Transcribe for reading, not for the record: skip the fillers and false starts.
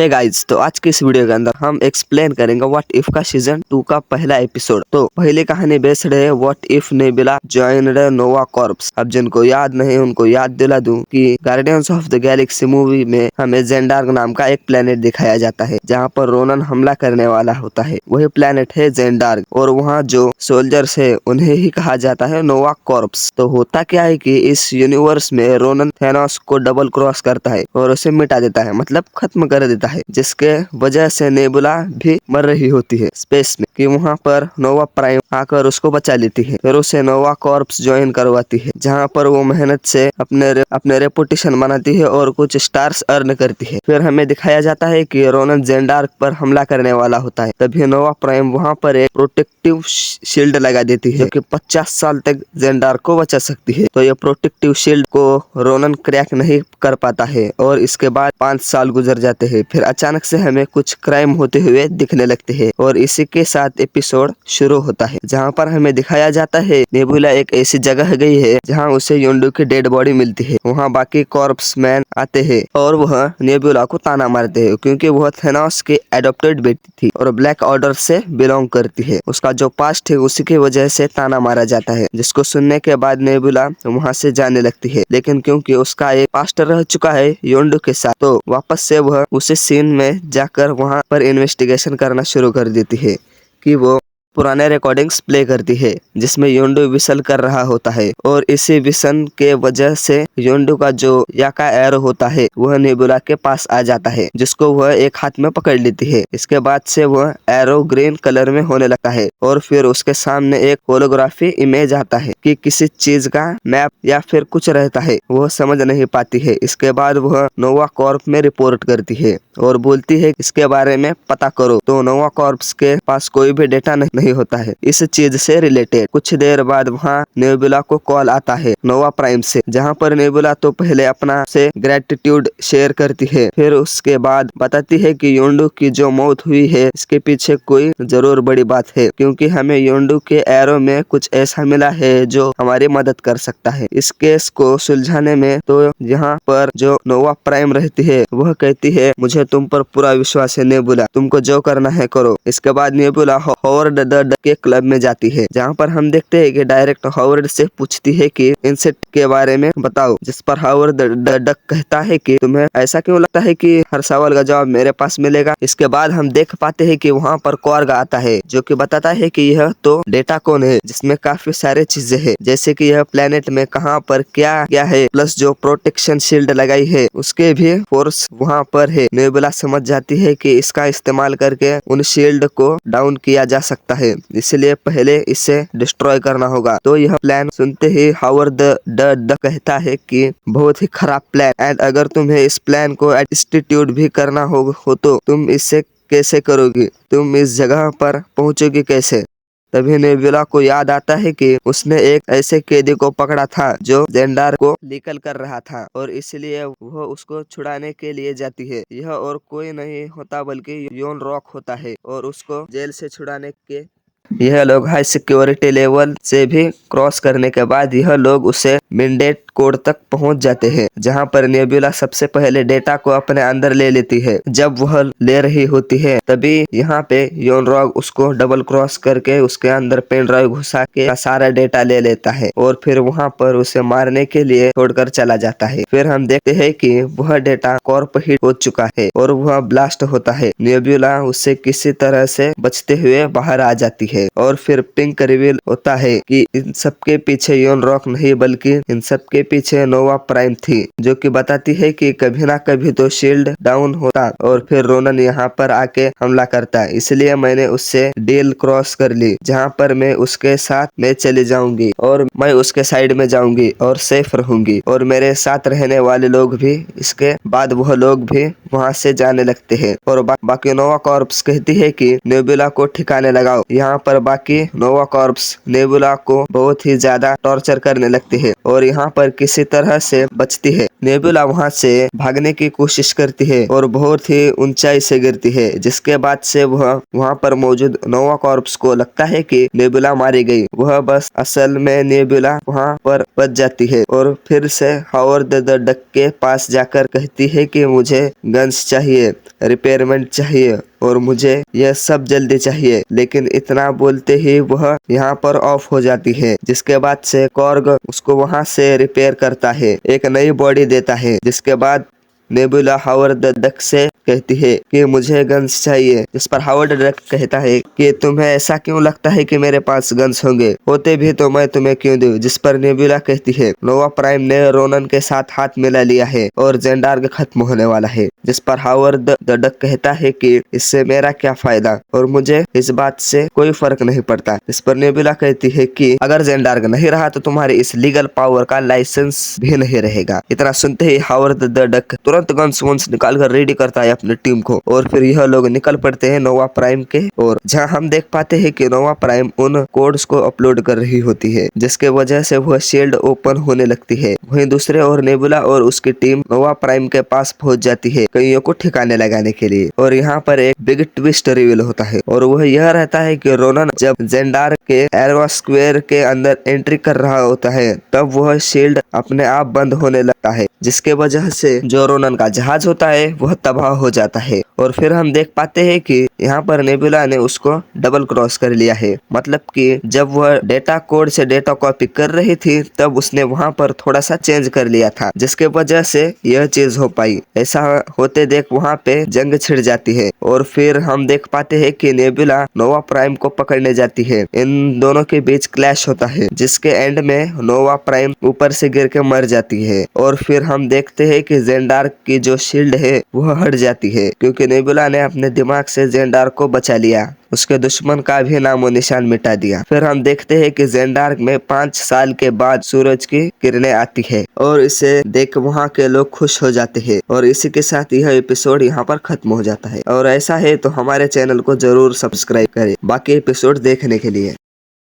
Hey guys, तो आज के इस वीडियो के अंदर हम एक्सप्लेन करेंगे व्हाट इफ का सीजन 2 का पहला एपिसोड। तो पहली कहानी बेस्ड है what if nebula joined Nova corps. अब जिनको याद नहीं उनको याद दिला दूं कि guardians of the Galaxy movie में हमें जेंडार्क नाम का एक प्लेनेट दिखाया जाता है जहां पर रोनन हमला करने वाला होता है। वही प्लेनेट है जेंडार्क और वहां जो सोल्जर्स है उन्हें ही कहा जाता है नोवा कॉर्प्स। तो होता क्या है कि इस यूनिवर्स में रोनन थेनोस को डबल क्रॉस करता है और उसे मिटा देता है, मतलब खत्म कर देता है, जिसके वजह से नेबुला भी मर रही होती है स्पेस में कि वहां पर नोवा प्राइम आकर उसको बचा लेती है। फिर उसे नोवा कॉर्प्स ज्वाइन करवाती है जहां पर वो मेहनत से अपने रेपुटेशन बनाती है और कुछ स्टार्स अर्न करती है। फिर हमें दिखाया जाता है कि रोनन जेंडार्क पर हमला करने वाला होता है, तभी नोवा प्राइम वहां पर एक प्रोटेक्टिव शील्ड लगा देती है जो कि 50 साल तक जेंडार्क को बचा सकती है। तो ये प्रोटेक्टिव शील्ड को रोनन क्रैक नहीं कर पाता है और इसके बाद 5 साल गुजर जाते हैं। फिर अचानक से हमें कुछ क्राइम होते हुए दिखने लगते हैं और इसी के साथ एपिसोड शुरू होता है जहां पर हमें दिखाया जाता है नेबुला एक ऐसी जगह गई है जहां उसे योंडू की डेड बॉडी मिलती है। वहां बाकी कॉर्प्स मैन आते हैं और वह नेबुला को ताना मारते हैं क्योंकि वह थेनोस की एडॉप्टेड बेटी थी और ब्लैक ऑर्डर से बिलोंग करती है। उसका जो पास्ट है उसी की वजह से ताना मारा जाता है, जिसको सुनने के बाद नेबुला वहां से जाने लगती है। लेकिन क्योंकि उसका एक पास्ट रह चुका है योंडू के साथ, तो वापस से वह उसी सीन में जाकर वहां पर इन्वेस्टिगेशन करना शुरू कर देती है कि वो पुराने रिकॉर्डिंग्स प्ले करती है जिसमें योंडू विसल कर रहा होता है और इसी विसन के वजह से योंडू का जो याका एरो होता है वह नेबुला के पास आ जाता है, जिसको वह एक हाथ में पकड़ लेती है। इसके बाद से वह एरो ग्रीन कलर में होने लगता है और फिर उसके सामने एक होलोग्राफी इमेज आता है कि किसी चीज का मैप या फिर कुछ रहता है, वह समझ नहीं पाती है। इसके बाद वह नोवा कॉर्प में रिपोर्ट करती है और बोलती है इसके बारे में पता करो। तो नोवा कॉर्प्स के पास कोई भी डेटा नहीं होता है इस चीज से रिलेटेड। कुछ देर बाद वहाँ नेबुला को कॉल आता है नोवा प्राइम से, जहाँ पर नेबुला तो पहले अपना से ग्रेटिट्यूड शेयर करती है, फिर उसके बाद बताती है कि योंडू की जो मौत हुई है इसके पीछे कोई जरूर बड़ी बात है, क्योंकि हमें योंडू के एरो में कुछ ऐसा मिला है जो हमारी मदद कर सकता है इस केस को सुलझाने में। तो यहाँ पर जो नोवा प्राइम रहती है वह कहती है मुझे तुम पर पूरा विश्वास है नेबुला, तुमको जो करना है करो। इसके बाद नेबुला हॉवर्ड द डक के क्लब में जाती है जहाँ पर हम देखते हैं कि डायरेक्ट हॉवर्ड से पूछती है कि इंसेक्ट के बारे में बताओ, जिस पर हॉवर्ड द डक कहता है कि तुम्हें ऐसा क्यों लगता है कि हर सवाल का जवाब मेरे पास मिलेगा। इसके बाद हम देख पाते हैं कि वहाँ पर कॉर्ग आता है जो कि बताता है कि यह तो डेटा कौन है जिसमें काफी सारे चीजें हैं, जैसे कि यह प्लेनेट में कहाँ पर क्या क्या है, प्लस जो प्रोटेक्शन शील्ड लगाई है उसके भी फोर्स वहाँ पर है। नेबुला समझ जाती है कि इसका इस्तेमाल करके उन शील्ड को डाउन किया जा सकता है, इसलिए पहले इसे डिस्ट्रॉय करना होगा। तो यह प्लान सुनते ही हावर्ड द कहता है कि बहुत ही खराब प्लान, एंड अगर तुम्हें इस प्लान को एग्जीक्यूट भी करना हो तो तुम इसे कैसे करोगी, तुम इस जगह पर पहुंचोगी कैसे। तभी नेबुला को याद आता है कि उसने एक ऐसे कैदी को पकड़ा था जो जेंडार को लीकल कर रहा था और इसलिए वह उसको छुड़ाने के लिए जाती है। यह और कोई नहीं होता बल्कि योन रॉक होता है और उसको जेल से छुड़ाने के यह लोग हाई सिक्योरिटी लेवल से भी क्रॉस करने के बाद यह लोग उसे मिंडेट कोड तक पहुंच जाते हैं, जहां पर नेबुला सबसे पहले डेटा को अपने अंदर ले लेती है। जब वह ले रही होती है तभी यहाँ पे योन रॉक उसको डबल क्रॉस करके उसके अंदर पेन ड्राइव घुसा के सारा डेटा ले लेता है और फिर वहाँ पर उसे मारने के लिए छोड़कर चला जाता है। फिर हम देखते हैं कि वह डेटा कॉर्प हिट हो चुका है और वह ब्लास्ट होता है। नेबुला उससे किसी तरह से बचते हुए बाहर आ जाती है और फिर पिंक रिवील होता है कि इन सबके पीछे योन रॉक नहीं बल्कि इन सबके पीछे नोवा प्राइम थी, जो कि बताती है कि कभी ना कभी तो शील्ड डाउन होता और फिर रोनन यहाँ पर आके हमला करता, इसलिए मैंने उससे डील क्रॉस कर ली जहाँ पर मैं उसके साथ मैं चली जाऊंगी और मैं उसके साइड में जाऊंगी और सेफ रहूंगी और मेरे साथ रहने वाले लोग भी। इसके बाद वह लोग भी वहाँ से जाने लगते हैं और बाकी नोवा कॉर्प्स कहती है कि नेबुला को ठिकाने लगाओ। यहाँ पर बाकी नोवा कॉर्प्स नेबुला को बहुत ही ज्यादा टॉर्चर करने लगते हैं और यहाँ पर किसी तरह से बचती है। नेबुला वहाँ से भागने की कोशिश करती है और बहुत ही ऊंचाई से गिरती है, जिसके बाद से वह वहाँ पर मौजूद नोवा कॉर्प्स को लगता है कि नेबुला मारी गई। वह बस असल में नेबुला वहाँ पर बच जाती है और फिर से हावर्ड द डक के पास जाकर कहती है कि मुझे गन्स चाहिए, रिपेयरमेंट चाहिए और मुझे यह सब जल्दी चाहिए। लेकिन इतना बोलते ही वह यहाँ पर ऑफ हो जाती है, जिसके बाद से कॉर्ग उसको वहाँ से रिपेयर करता है, एक नई बॉडी देता है। जिसके बाद नेबुला हावर्ड द डक से कहती है कि मुझे गन्स चाहिए, जिस पर हावर्ड द डक कहता है कि तुम्हें ऐसा क्यों लगता है कि मेरे पास गन्स होंगे, होते भी तो मैं तुम्हें क्यों दूं। जिस पर नेबुला कहती है नोवा प्राइम ने रोनन के साथ हाथ मिला लिया है और जेंडार्क खत्म होने वाला है। जिस पर हावर्ड द डक कहता है कि इससे मेरा क्या फायदा और मुझे इस बात से कोई फर्क नहीं पड़ता। इस पर नेबुला कहती है कि अगर जेंडार्क नहीं रहा तो तुम्हारे इस लीगल पावर का लाइसेंस भी नहीं रहेगा। इतना सुनते ही हावर्ड द डक तुरंत गन्स वन्स निकाल कर रेडी करता है अपनी टीम को और फिर यह लोग निकल पड़ते हैं नोवा प्राइम के और जहां हम देख पाते हैं कि नोवा प्राइम उन कोड्स को अपलोड कर रही होती है, जिसके वजह से वह शील्ड ओपन होने लगती है। वहीं दूसरे और नेबुला और उसकी टीम नोवा प्राइम के पास पहुंच जाती है कईयों को ठिकाने लगाने के लिए। और यहाँ पर एक बिग ट्विस्ट रिवील होता है और वह यह रहता है कि रोनन जब जेंडार्क के एरवा स्क्वायर के अंदर एंट्री कर रहा होता है तब वह शील्ड अपने आप बंद होने लगता है, जिसके वजह से जो रोनन का जहाज होता है वह तबाह हो जाता है। और फिर हम देख पाते हैं कि यहाँ पर नेबुला ने उसको डबल क्रॉस कर लिया है, मतलब कि जब वह डेटा कोड से डेटा कॉपी कर रही थी तब उसने वहाँ पर थोड़ा सा चेंज कर लिया था, जिसके वजह से यह चीज हो पाई। ऐसा होते देख वहाँ पे जंग छिड़ जाती है और फिर हम देख पाते हैं कि नेबुला नोवा प्राइम को पकड़ने जाती है। इन दोनों के बीच क्लैश होता है, जिसके एंड में नोवा प्राइम ऊपर से गिर के मर जाती है। और फिर हम देखते हैं कि जेंडार्क की जो शील्ड है वह हट जाती है, क्योंकि नेबुला ने अपने दिमाग से जेंडार्क को बचा लिया, उसके दुश्मन का भी नामो निशान मिटा दिया। फिर हम देखते हैं कि जेंडार्क में 5 साल के बाद सूरज की किरणें आती है और इसे देख वहाँ के लोग खुश हो जाते हैं। और इसी के साथ यह एपिसोड यहाँ पर खत्म हो जाता है। और ऐसा है तो हमारे चैनल को जरूर सब्सक्राइब करें बाकी एपिसोड देखने के लिए।